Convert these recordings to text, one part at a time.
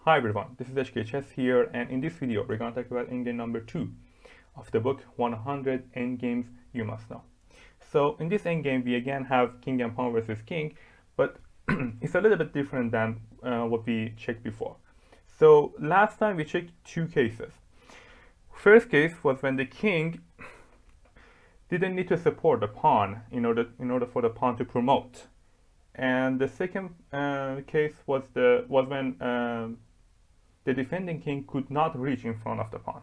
Hi everyone, this is HKChess here, and in this video we're going to talk about endgame number 2 of the book 100 Endgames You Must Know. So in this endgame we again have king and pawn versus king, but it's a little bit different than what we checked before. So last time we checked two cases. First case was when the king didn't need to support the pawn in order for the pawn to promote. And the second case was when the defending king could not reach in front of the pawn.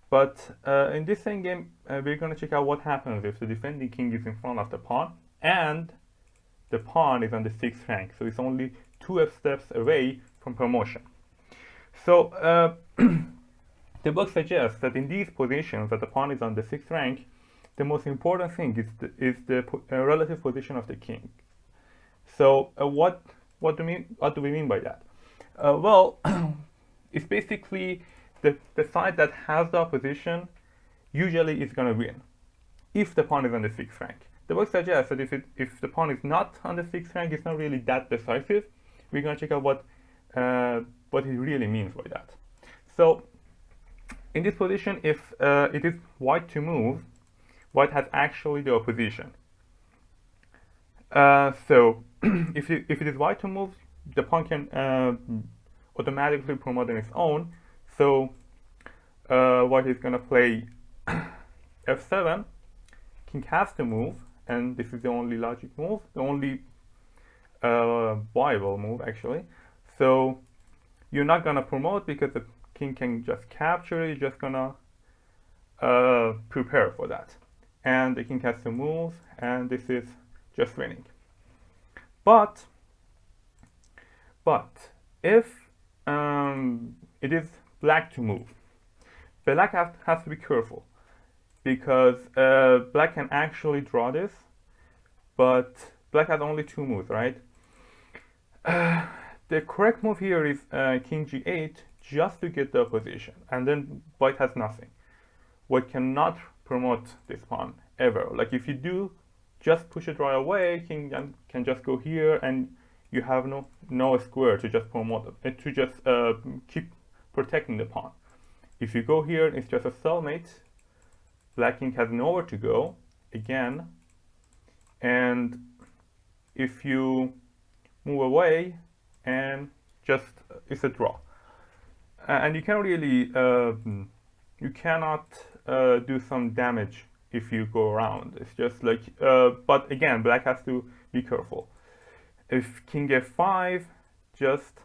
But in this same game, we're going to check out what happens if the defending king is in front of the pawn and the pawn is on the 6th rank. So it's only 2 steps away from promotion. So the book suggests that in these positions that the pawn is on the 6th rank, the most important thing is the relative position of the king. So what do we mean by that? Well, it's basically the side that has the opposition usually is going to win if the pawn is on the 6th rank. The book suggests that if the pawn is not on the 6th rank, it's not really that decisive. We're going to check out what it really means by that. So in this position, if it is white to move, white has actually the opposition. So if it is white to move, the pawn can automatically promote on its own. So white is going to play f7. King has to move, and this is the only logic move, the only viable move actually. So you're not going to promote because the king can just capture it. You're just going to prepare for that. And the king has to move, and this is just winning. But if it is black to move, black has to be careful, because black can actually draw this, but black has only 2 moves, right? The correct move here is king g8, just to get the opposition, and then white has nothing. White cannot promote this pawn ever. Like if you do just push it right away, king can just go here, and you have no square to just promote it, to just keep protecting the pawn. If you go here, it's just a stalemate. Black king has nowhere to go again, and if you move away, and just it's a draw, and you can really you cannot do some damage if you go around. It's just like but again, black has to be careful. If king f5, just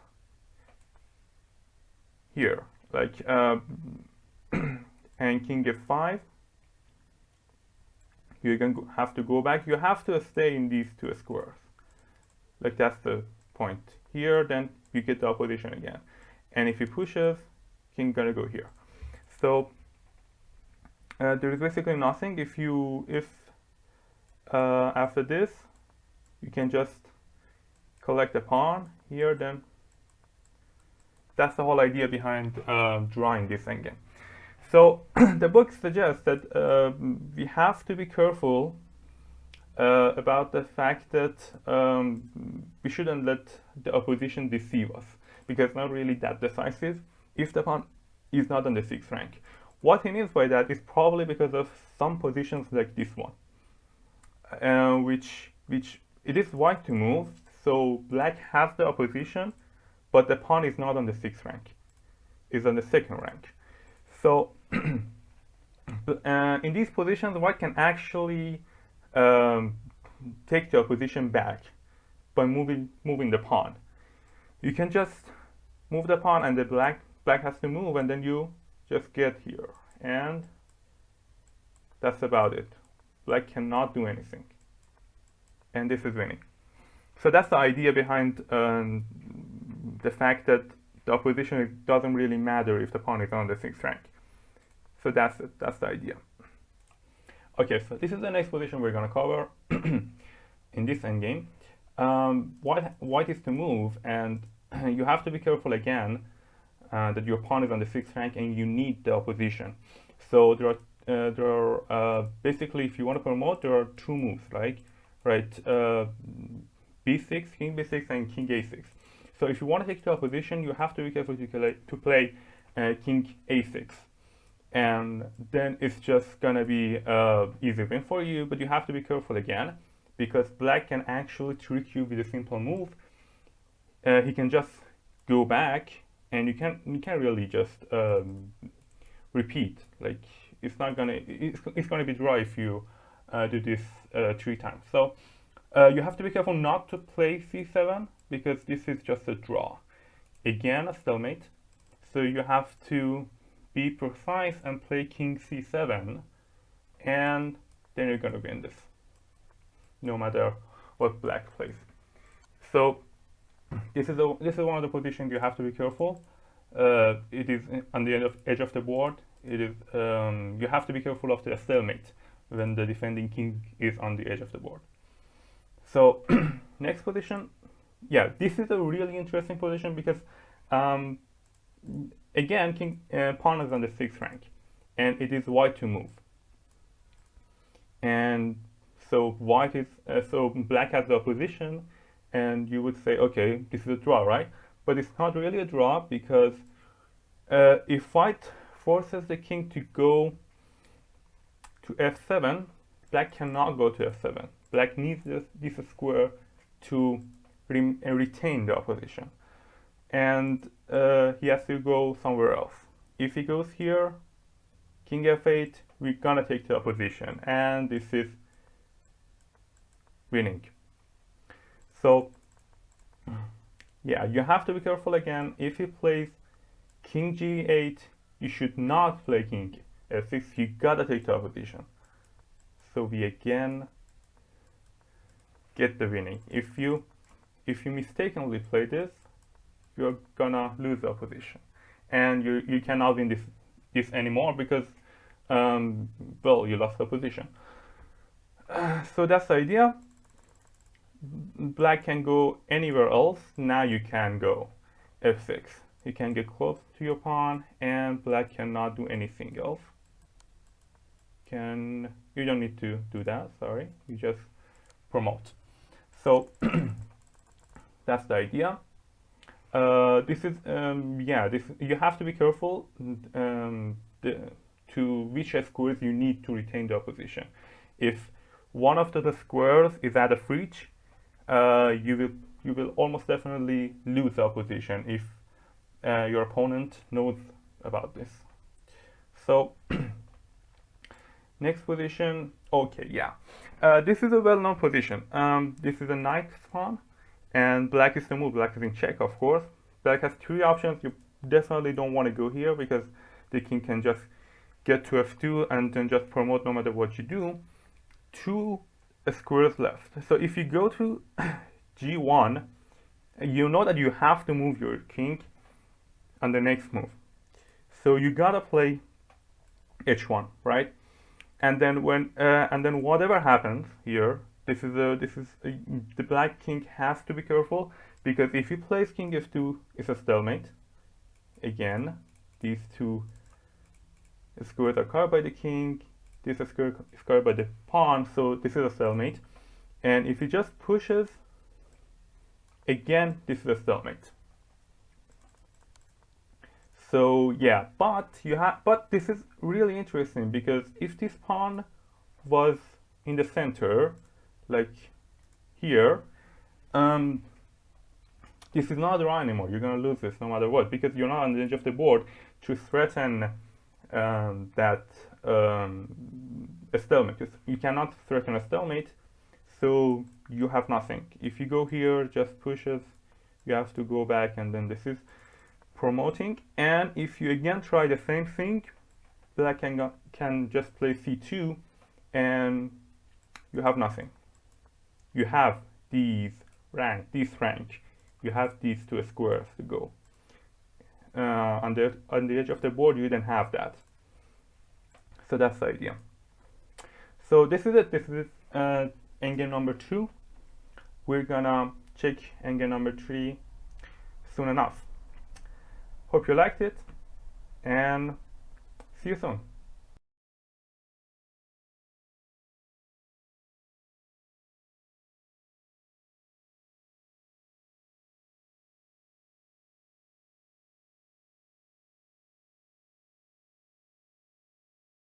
here, like and king f5, you're going to have to go back. You have to stay in these 2 squares. Like that's the point here. Then you get the opposition again. And if he pushes, king gonna go here. So there is basically nothing. If after this you can just collect a pawn here, then that's the whole idea behind drawing this endgame. So the book suggests that we have to be careful about the fact that we shouldn't let the opposition deceive us, because it's not really that decisive if the pawn is not on the 6th rank. What he means by that is probably because of some positions like this one, which it is white to move, so black has the opposition, but the pawn is not on the 6th rank, it's on the 2nd rank. So in these positions, white can actually take the opposition back by moving the pawn. You can just move the pawn, and the black has to move, and then you just get here, and that's about it. Black cannot do anything, and this is winning. So that's the idea behind the fact that the opposition doesn't really matter if the pawn is on the 6th rank. So that's it. That's the idea. Okay, so this is the next position we're going to cover in this endgame. White is to move, and you have to be careful again that your pawn is on the 6th rank and you need the opposition. So there are basically, if you want to promote, there are 2 moves, right? b6, king b6, and king a6. So if you want to take to a position, you have to be careful to play king a6, and then it's just gonna be easy win for you. But you have to be careful again, because black can actually trick you with a simple move. He can just go back, and you can really just repeat. Like it's gonna be dry if you do this 3 times. So you have to be careful not to play c7, because this is just a draw. Again, a stalemate. So you have to be precise and play king c7, and then you're gonna win this, no matter what black plays. So this is one of the positions you have to be careful. It is on the edge of the board. It is you have to be careful of the stalemate when the defending king is on the edge of the board. So next position, yeah, this is a really interesting position because again, pawn is on the 6th rank, and it is white to move. And so white is so black has the opposition, and you would say, okay, this is a draw, right? But it's not really a draw, because if white forces the king to go to f7, black cannot go to f7. Black needs this square to retain the opposition, and he has to go somewhere else. If he goes here, king f8, we're gonna take the opposition, and this is winning. So yeah, you have to be careful again. If he plays king g8, you should not play king f6. You gotta take the opposition. So we again get the winning. If you mistakenly play this, you're gonna lose the opposition, and you cannot win this anymore, because well, you lost the position. So that's the idea. Black can go anywhere else. Now you can go f6. You can get close to your pawn, and black cannot do anything else. You don't need to do that, sorry, you just promote. So that's the idea. This is yeah, you have to be careful to which squares you need to retain the opposition. If one of the squares is at a breach, you will almost definitely lose the opposition if your opponent knows about this. So next position, okay, yeah, this is a well-known position. This is a knight pawn, and black is the move. Black is in check, of course. Black has 3 options. You definitely don't want to go here, because the king can just get to f2 and then just promote no matter what you do. 2 squares left. So if you go to g1, you know that you have to move your king on the next move. So you gotta play h1, right? And then whatever happens here, the black king has to be careful, because if he plays king f2, it's a stalemate. Again, these 2 squares are covered by the king. This square is covered by the pawn, so this is a stalemate. And if he just pushes, again, this is a stalemate. So yeah, but this is really interesting, because if this pawn was in the center, like here, this is not a draw anymore. You're gonna lose this no matter what, because you're not on the edge of the board to threaten that a stalemate. You cannot threaten a stalemate, so you have nothing. If you go here, just pushes, you have to go back, and then this is promoting. And if you again try the same thing, black can just play c2, and you have nothing. You have this rank. You have these 2 squares to go. On the edge of the board, you didn't have that. So that's the idea. So this is it. This is endgame number 2. We're gonna check endgame number 3 soon enough. Hope you liked it, and see you soon.